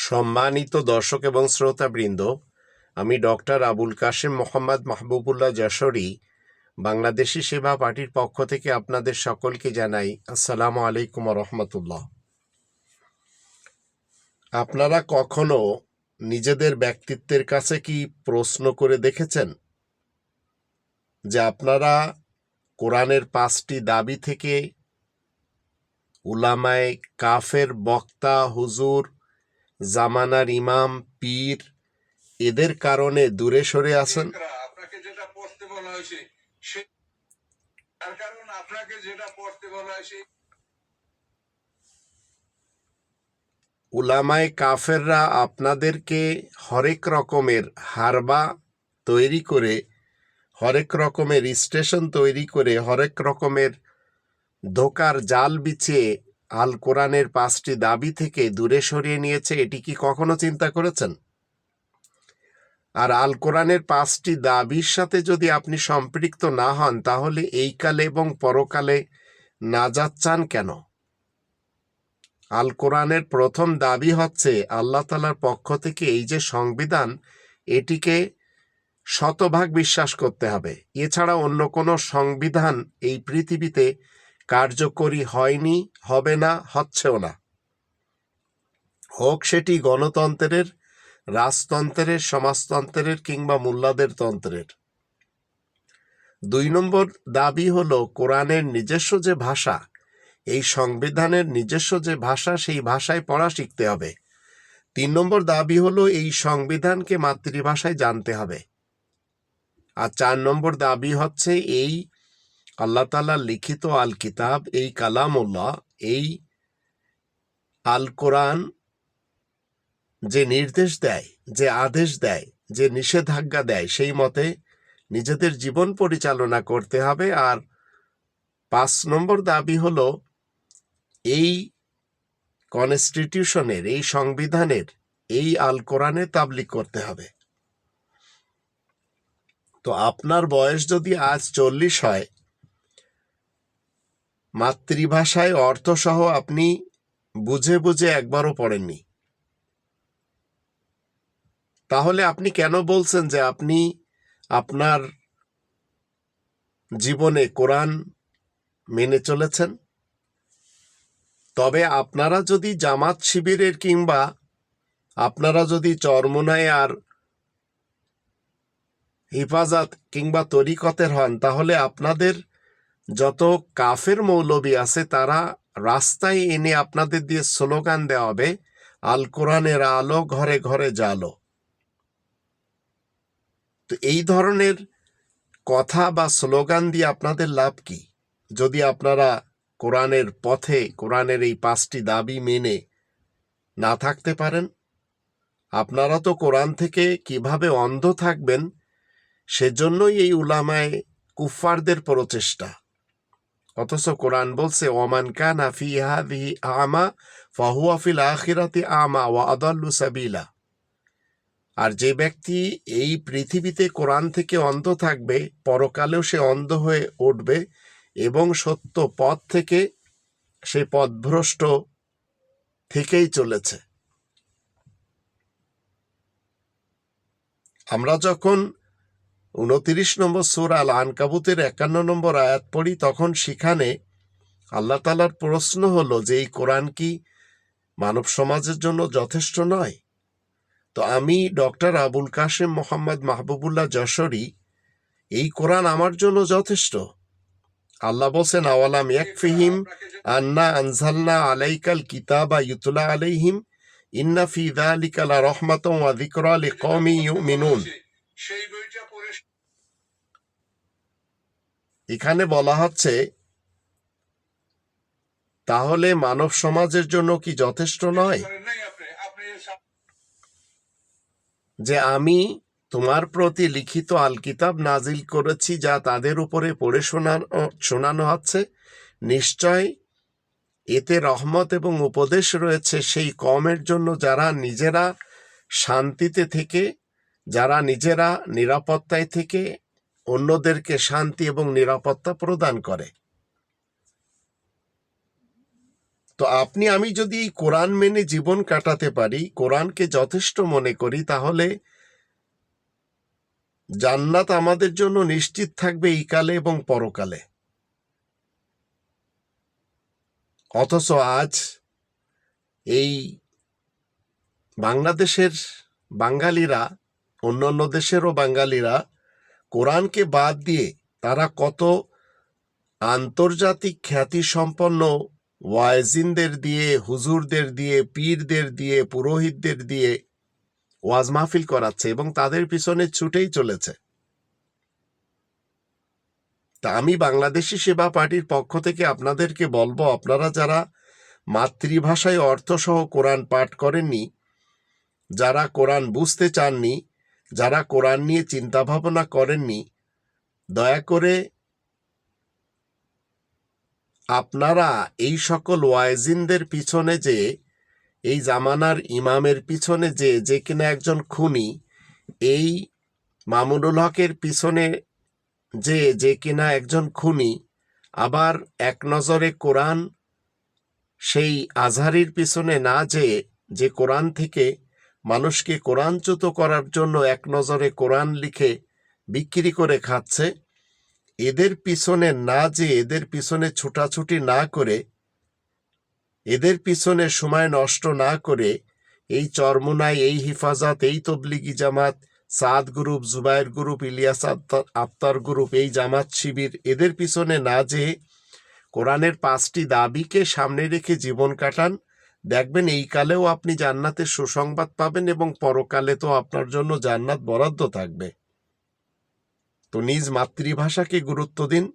সম্মানিত দর্শক এবং শ্রোতাবৃন্দ, আমি ডক্টর আবুল কাশেম মোহাম্মদ মাহবুবুল্লাহ যশোরী বাংলাদেশি সেবা পার্টির পক্ষ থেকে আপনাদের সকলকে জানাই আসসালামু আলাইকুম রহমতুল্লাহ। আপনারা কখনো নিজেদের ব্যক্তিত্বের কাছে কি প্রশ্ন করে দেখেছেন যে আপনারা কোরআনের 5টি দাবি থেকে উলামায়ে কাফের, বক্তা, হুজুর, জামানার ইমাম, পীর এদের কারণে দূরে সরে আছেন? আপনাকে যেটা পড়তে বলা হয়েছে তার কারণ আপনাকে যেটা পড়তে বলা হয়েছে। উলামায়ে কাফেররা আপনাদেরকে হরেক রকমের হারবা তৈরি করে, হরেক রকমের স্টেশন তৈরি করে, হরেক রকমের ধোকার জাল বিছিয়ে আল কোরআনের 5টি দাবি থেকে দূরে সরিয়ে নিয়েছে। এটি কি কখনো চিন্তা করেছেন? আর আল কোরআনের 5টি দাবির সাথে যদি আপনি সম্পৃক্ত না হন, তাহলে এই কালে এবং পরকালে নাজাত চান কেন? আল কোরআনের প্রথম দাবি হচ্ছে আল্লাহ তাআলার পক্ষ থেকে এই যে সংবিধান, এটিকে শতভাগ বিশ্বাস করতে হবে। এছাড়া অন্য কোনো সংবিধান এই পৃথিবীতে কার্যকরী হয়নি, হবে না, হচ্ছেও না। হোক সেটি গণতন্ত্রের, রাজতন্ত্রের, সমাজতন্ত্রের কিংবা মোল্লাদের তন্ত্রের। 2 নম্বর দাবি হলো কোরআনের নিজস্ব যে ভাষা, এই সংবিধানের নিজস্ব যে ভাষা, সেই ভাষায় পড়া শিখতে হবে। 3 নম্বর দাবি হলো এই সংবিধানকে মাতৃভাষায় জানতে হবে। আর 4 নম্বর দাবি হচ্ছে এই আল্লাহ তাআলার লিখিত আল কিতাব, এই কালামুল্লাহ, এই আল কোরআন যে নির্দেশ দেয়, যে আদেশ দেয়, যে নিষেধাজ্ঞা দেয়, সেই মতে নিজেদের জীবন পরিচালনা করতে হবে। আর 5 নম্বর দাবি হলো এই কনস্টিটিউশনের, এই সংবিধানের, এই আল কোরআনে তাবলীগ করতে হবে। তো আপনার বয়স যদি আজ 40 হয়, মাতৃভাষায় অর্থসহ আপনি বুঝে বুঝে একবারও পড়েননি, তাহলে আপনি কেন বলছেন যে আপনি আপনার জীবনে কোরআন মেনে চলেছেন? তবে আপনারা যদি জামাত শিবিরের কিংবা আপনারা যদি চরমোনাই আর হিফাজত কিংবা তরিকতের হন, তাহলে আপনাদের যত কাফের মৌলবী আছে তারা রাস্তায় এনে আপনাদের দিয়ে স্লোগান দেওয়া হবে, আল কোরআনের আলো ঘরে ঘরে জালো। তো এই ধরনের কথা বা স্লোগান দিয়ে আপনাদের লাভ কি, যদি আপনারা কোরআনের পথে, কোরআনের এই 5টি দাবি মেনে না থাকতে পারেন? আপনারা তো কোরআন থেকে কিভাবে অন্ধ থাকবেন, সেজন্যই এই উলামায়ে কুফফারদের প্রচেষ্টা। অথচ কোরআন বলছে ওমান কানা ফি হাযিহি আমা ফাহুয়া ফিল আখিরাতি আমা ওয়া আদাল্লু সাবিলা। আর যে ব্যক্তি এই পৃথিবীতে কোরআন থেকে অন্ধ থাকবে, পরকালেও সে অন্ধ হয়ে উঠবে এবং সত্য পথ থেকে সে পথভ্রষ্ট থেকেই চলেছে। আমরা যখন 29 নম্বর সূরা আল আনকাবুতের 51 নম্বর আয়াত পড়ি, তখন সেখানে আল্লাহ তাআলার প্রশ্ন হলো যে এই কোরআন কি মানব সমাজের জন্য যথেষ্ট নয়? তো আমি ডক্টর আবুল কাশেম মোহাম্মদ মাহবুবুল্লাহ যশোরী, এই কোরআন আমার জন্য যথেষ্ট। আল্লাহ বলছেন আওয়ালাম ইয়াকফিহিম আন্না আনজালনা আলাইকাল কিতাবা ইউতলা আলাইহিম ইন্না ফি যালিকা লা রাহমাতাও ওয়া যিকরা লিকওমি ইউমিনুন। এখানে বলা হচ্ছে তাহলে মানব সমাজের জন্য কি যথেষ্ট নয় যে আমি তোমার প্রতি লিখিত আল কিতাব নাজিল করেছি, যা তাদের উপরে পড়ে শোনানো হচ্ছে? নিশ্চয় এতে রহমত এবং উপদেশ রয়েছে সেই কওমের জন্য যারা নিজেরা শান্তিতে থেকে, যারা নিজেরা নিরাপত্তায় থেকে অন্যদেরকে শান্তি এবং নিরাপত্তা প্রদান করে। তো আপনি আমি যদি এই কোরআন মেনে জীবন কাটাতে পারি, কোরআনকে যথেষ্ট মনে করি, তাহলে জান্নাত আমাদের জন্য নিশ্চিত থাকবে ইকালে এবং পরকালে। অথচ আজ এই বাংলাদেশের বাঙালিরা, অন্যান্য দেশেরও বাঙালিরা কোরআনকে বাদ দিয়ে তারা কত আন্তর্জাতিক খ্যাতিসম্পন্ন ওয়াইজিনদের দিয়ে, হুজুরদের দিয়ে, পীরদের দিয়ে, পুরোহিতদের দিয়ে ওয়াজ মাহফিল করাচ্ছে এবং তাদের পিছনে ছুটেই চলেছে। তা আমি বাংলাদেশি সেবা পার্টির পক্ষ থেকে আপনাদেরকে বলবো, আপনারা যারা মাতৃভাষায় অর্থসহ কোরআন পাঠ করেননি, যারা কোরআন বুঝতে চাননি, যারা কোরআন নিয়ে চিন্তা ভাবনা করেননি, দয়া করে আপনারা এই সকল ওয়াইজিনদের পিছনে যে, এই জামানার ইমামের পিছনে যে কিনা একজন খুনি, এই মামুনুল হকের পিছনে যে কিনা একজন খুনি, আবার এক নজরে কোরআন সেই আজহারির পিছনে না যে কোরআন থেকে মানুষকে কোরআনচ্যুত করার জন্য এক নজরে কোরআন লিখে বিক্রি করে খাচ্ছে, এদের পিছনে না এদের পিছনে ছুটাছুটি না করে, এদের পিছনে সময় নষ্ট না করে, এই চরমুনাই, এই হিফাজত, এই Tablighi Jamaat, Saad group, Zubair group, Ilyas Attar group, এই জামাত শিবির, এদের পিছনে না কোরআনের 5টি দাবিকে সামনে রেখে জীবন কাটান, দেখবেন এই কালেও আপনি জান্নাতের সুসংবাদ পাবেন এবং পরকালে তো আপনার জন্য জান্নাত বরাদ্দ থাকবে। তো নিজ মাতৃভাষাকে গুরুত্ব দিন,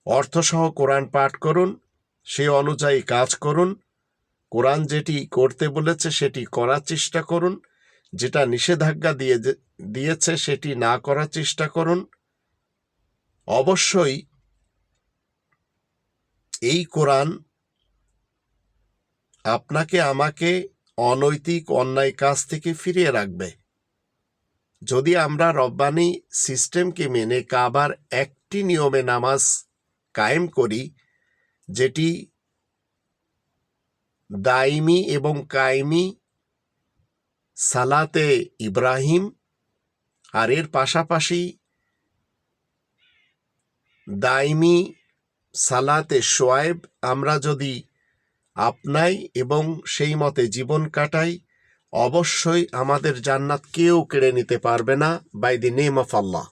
অর্থসহ কোরআন পাঠ করুন, সে অনুযায়ী কাজ করুন, কোরআন যেটি করতে বলেছে সেটি করার চেষ্টা করুন, যেটা নিষেধাজ্ঞা দিয়েছে সেটি না করার চেষ্টা করুন। অবশ্যই এই কোরআন আপনাকে আমাকে অনৈতিক অন্যায় কাজ থেকে ফিরিয়ে রাখবে। যদি আমরা রব্বানি সিস্টেমকে মেনে কাবার একটি নিয়মে নামাজ কায়েম করি, যেটি দাইমি এবং কায়েমি সালাতে ইব্রাহিম, আর এর পাশাপাশি দাইমি সালাতে শোয়েব আমরা যদি আপনাই এবং সেই মতে জীবন কাটাই, অবশ্যই আমাদের জান্নাত কেউ কেড়ে নিতে পারবে না, by the name of Allah.